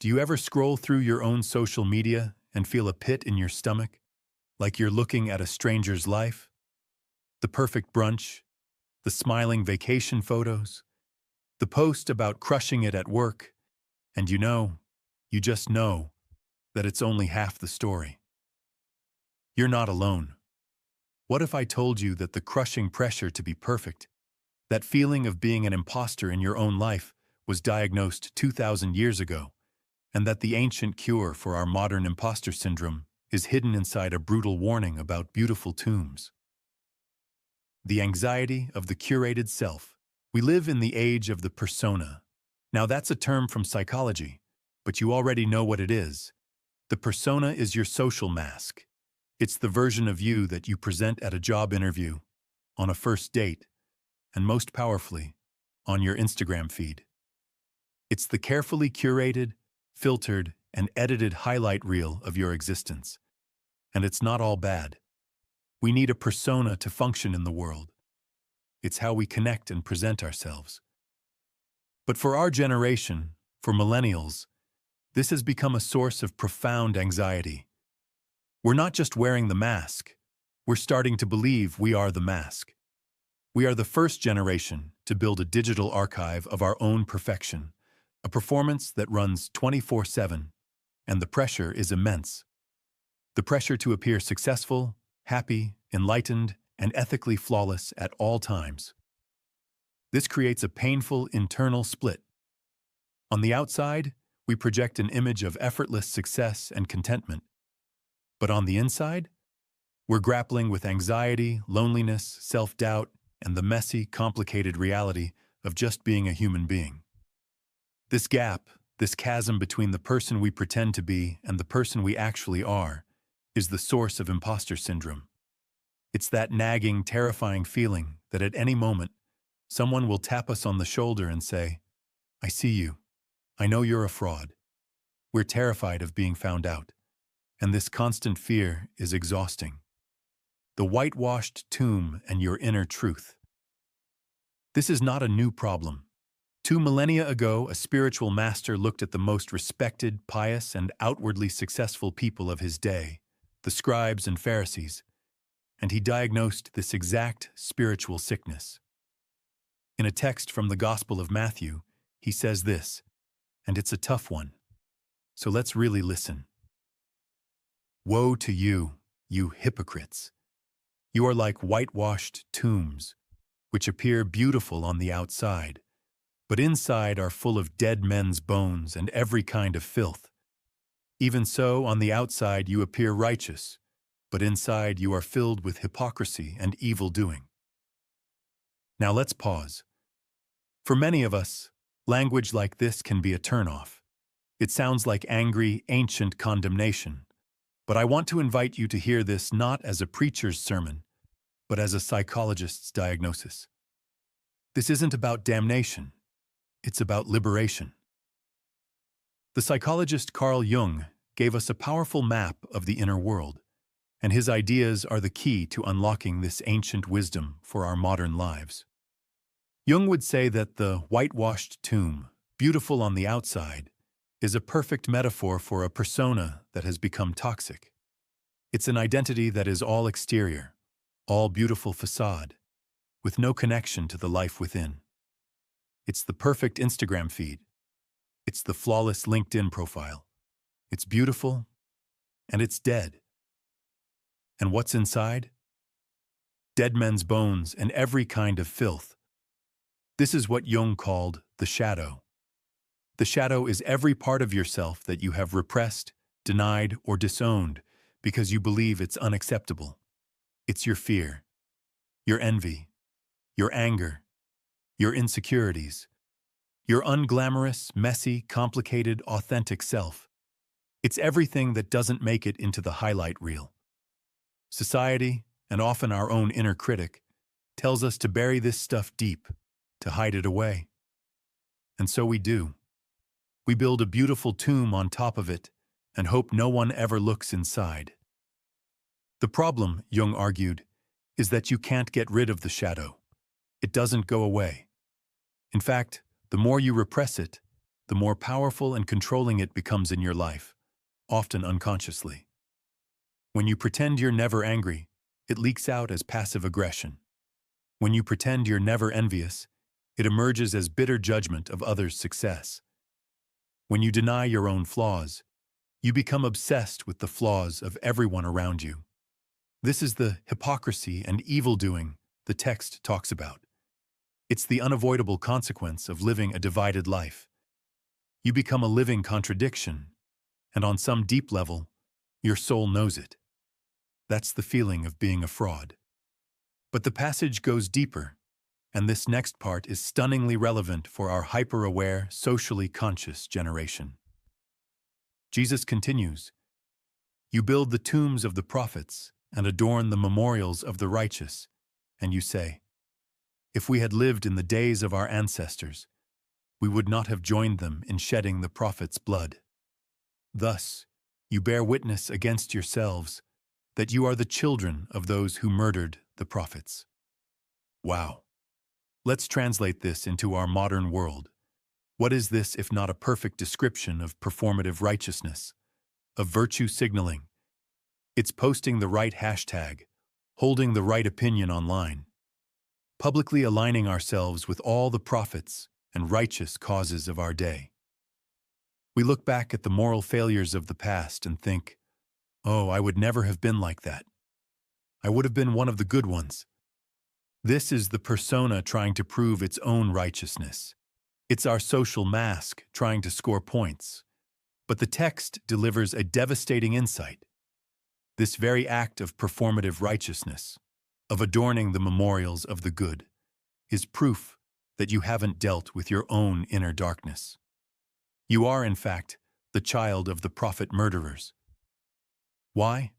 Do you ever scroll through your own social media and feel a pit in your stomach, like you're looking at a stranger's life? The perfect brunch, the smiling vacation photos, the post about crushing it at work, and you just know that it's only half the story. You're not alone. What if I told you that the crushing pressure to be perfect, that feeling of being an imposter in your own life, was diagnosed 2,000 years ago, and that the ancient cure for our modern imposter syndrome is hidden inside a brutal warning about beautiful tombs? The anxiety of the curated self. We live in the age of the persona. Now that's a term from psychology, but you already know what it is. The persona is your social mask. It's the version of you that you present at a job interview, on a first date, and most powerfully, on your Instagram feed. It's the carefully curated, filtered, and edited highlight reel of your existence. And it's not all bad. We need a persona to function in the world. It's how we connect and present ourselves. But for our generation, for millennials, this has become a source of profound anxiety. We're not just wearing the mask, we're starting to believe we are the mask. We are the first generation to build a digital archive of our own perfection, a performance that runs 24/7, and the pressure is immense. The pressure to appear successful, happy, enlightened, and ethically flawless at all times. This creates a painful internal split. On the outside, we project an image of effortless success and contentment. But on the inside, we're grappling with anxiety, loneliness, self-doubt, and the messy, complicated reality of just being a human being. This gap, this chasm between the person we pretend to be and the person we actually are, is the source of imposter syndrome. It's that nagging, terrifying feeling that at any moment, someone will tap us on the shoulder and say, "I see you. I know you're a fraud." We're terrified of being found out, and this constant fear is exhausting. The whitewashed tomb and your inner truth. This is not a new problem. 2 millennia ago, a spiritual master looked at the most respected, pious, and outwardly successful people of his day, the scribes and Pharisees, and he diagnosed this exact spiritual sickness. In a text from the Gospel of Matthew, he says this, and it's a tough one. So let's really listen. "Woe to you, you hypocrites! You are like whitewashed tombs, which appear beautiful on the outside, but inside are full of dead men's bones and every kind of filth. Even so, on the outside you appear righteous, but inside you are filled with hypocrisy and evil doing." Now let's pause. For many of us, language like this can be a turnoff. It sounds like angry, ancient condemnation. But I want to invite you to hear this not as a preacher's sermon, but as a psychologist's diagnosis. This isn't about damnation. It's about liberation. The psychologist Carl Jung gave us a powerful map of the inner world, and his ideas are the key to unlocking this ancient wisdom for our modern lives. Jung would say that the whitewashed tomb, beautiful on the outside, is a perfect metaphor for a persona that has become toxic. It's an identity that is all exterior, all beautiful facade, with no connection to the life within. It's the perfect Instagram feed. It's the flawless LinkedIn profile. It's beautiful, and it's dead. And what's inside? Dead men's bones and every kind of filth. This is what Jung called the shadow. The shadow is every part of yourself that you have repressed, denied, or disowned because you believe it's unacceptable. It's your fear, your envy, your anger, your insecurities, your unglamorous, messy, complicated, authentic self. It's everything that doesn't make it into the highlight reel. Society, and often our own inner critic, tells us to bury this stuff deep, to hide it away. And so we do. We build a beautiful tomb on top of it and hope no one ever looks inside. The problem, Jung argued, is that you can't get rid of the shadow. It doesn't go away. In fact, the more you repress it, the more powerful and controlling it becomes in your life, often unconsciously. When you pretend you're never angry, it leaks out as passive aggression. When you pretend you're never envious, it emerges as bitter judgment of others' success. When you deny your own flaws, you become obsessed with the flaws of everyone around you. This is the hypocrisy and evil-doing the text talks about. It's the unavoidable consequence of living a divided life. You become a living contradiction, and on some deep level, your soul knows it. That's the feeling of being a fraud. But the passage goes deeper, and this next part is stunningly relevant for our hyper-aware, socially conscious generation. Jesus continues, "You build the tombs of the prophets and adorn the memorials of the righteous, and you say, 'If we had lived in the days of our ancestors, we would not have joined them in shedding the prophets' blood.' Thus, you bear witness against yourselves that you are the children of those who murdered the prophets." Wow. Let's translate this into our modern world. What is this if not a perfect description of performative righteousness, of virtue signaling? It's posting the right hashtag, holding the right opinion online, publicly aligning ourselves with all the prophets and righteous causes of our day. We look back at the moral failures of the past and think, "Oh, I would never have been like that. I would have been one of the good ones." This is the persona trying to prove its own righteousness. It's our social mask trying to score points. But the text delivers a devastating insight. This very act of performative righteousness, of adorning the memorials of the good, is proof that you haven't dealt with your own inner darkness. You are, in fact, the child of the prophet murderers. Why?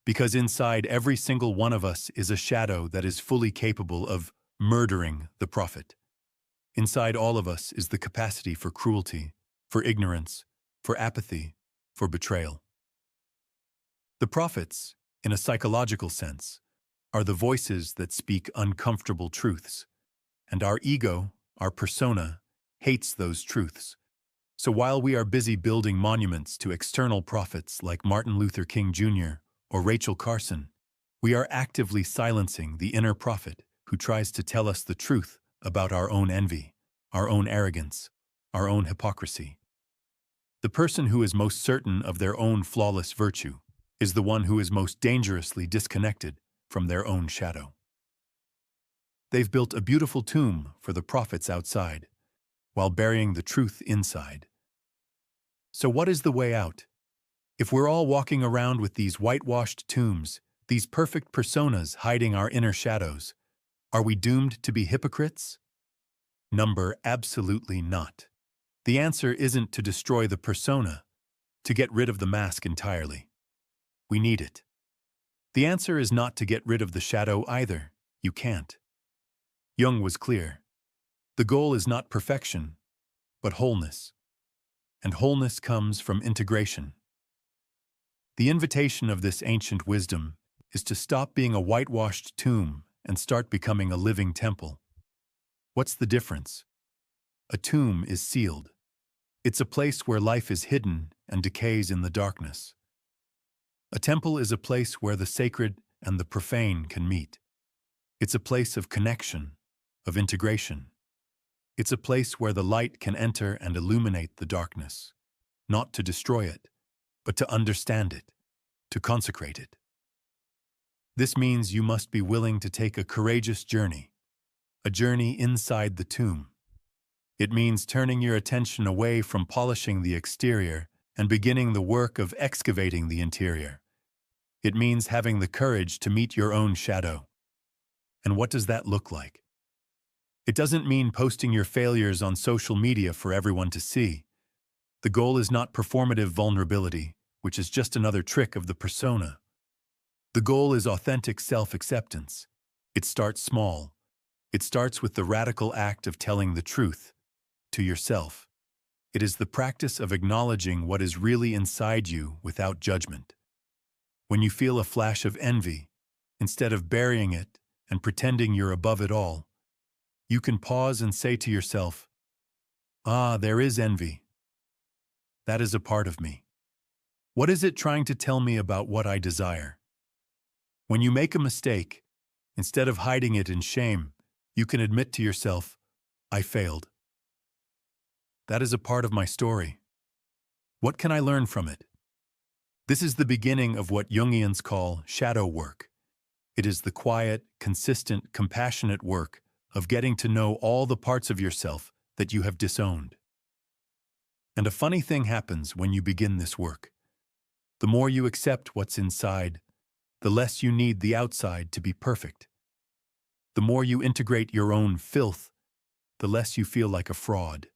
Because inside every single one of us is a shadow that is fully capable of murdering the prophet. Inside all of us is the capacity for cruelty, for ignorance, for apathy, for betrayal. The prophets, in a psychological sense, are the voices that speak uncomfortable truths, and our ego, our persona, hates those truths. So while we are busy building monuments to external prophets like Martin Luther King Jr. or Rachel Carson, we are actively silencing the inner prophet who tries to tell us the truth about our own envy, our own arrogance, our own hypocrisy. The person who is most certain of their own flawless virtue is the one who is most dangerously disconnected from their own shadow. They've built a beautiful tomb for the prophets outside, while burying the truth inside. So what is the way out? If we're all walking around with these whitewashed tombs, these perfect personas hiding our inner shadows, are we doomed to be hypocrites? Number, absolutely not. The answer isn't to destroy the persona, to get rid of the mask entirely. We need it. The answer is not to get rid of the shadow either. You can't. Jung was clear. The goal is not perfection, but wholeness. And wholeness comes from integration. The invitation of this ancient wisdom is to stop being a whitewashed tomb and start becoming a living temple. What's the difference? A tomb is sealed. It's a place where life is hidden and decays in the darkness. A temple is a place where the sacred and the profane can meet. It's a place of connection, of integration. It's a place where the light can enter and illuminate the darkness, not to destroy it, but to understand it, to consecrate it. This means you must be willing to take a courageous journey, a journey inside the tomb. It means turning your attention away from polishing the exterior and beginning the work of excavating the interior. It means having the courage to meet your own shadow. And what does that look like? It doesn't mean posting your failures on social media for everyone to see. The goal is not performative vulnerability, which is just another trick of the persona. The goal is authentic self-acceptance. It starts small. It starts with the radical act of telling the truth to yourself. It is the practice of acknowledging what is really inside you without judgment. When you feel a flash of envy, instead of burying it and pretending you're above it all, you can pause and say to yourself, Ah, there is envy. That is a part of me. What is it trying to tell me about what I desire? When you make a mistake, instead of hiding it in shame, you can admit to yourself, I failed. That is a part of my story. What can I learn from it? This is the beginning of what Jungians call shadow work. It is the quiet, consistent, compassionate work of getting to know all the parts of yourself that you have disowned. And a funny thing happens when you begin this work. The more you accept what's inside, the less you need the outside to be perfect. The more you integrate your own filth, the less you feel like a fraud.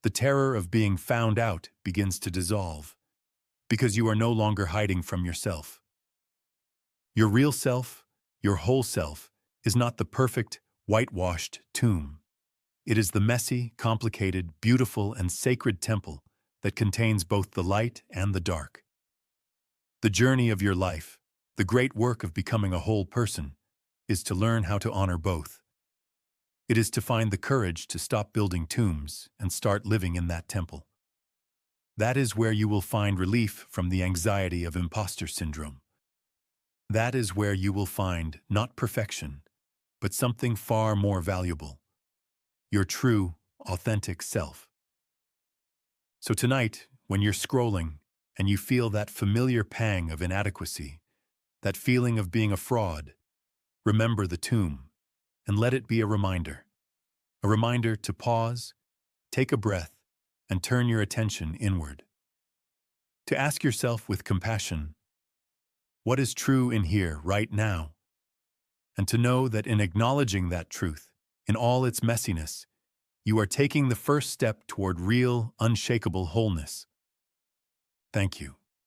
The terror of being found out begins to dissolve, because you are no longer hiding from yourself. Your real self, your whole self, is not the perfect, whitewashed tomb. It is the messy, complicated, beautiful, and sacred temple that contains both the light and the dark. The journey of your life, the great work of becoming a whole person, is to learn how to honor both. It is to find the courage to stop building tombs and start living in that temple. That is where you will find relief from the anxiety of imposter syndrome. That is where you will find not perfection, but something far more valuable: your true, authentic self. So tonight, when you're scrolling and you feel that familiar pang of inadequacy, that feeling of being a fraud, remember the tomb and let it be a reminder to pause, take a breath, and turn your attention inward. To ask yourself with compassion, what is true in here right now? And to know that in acknowledging that truth, in all its messiness, you are taking the first step toward real, unshakable wholeness. Thank you.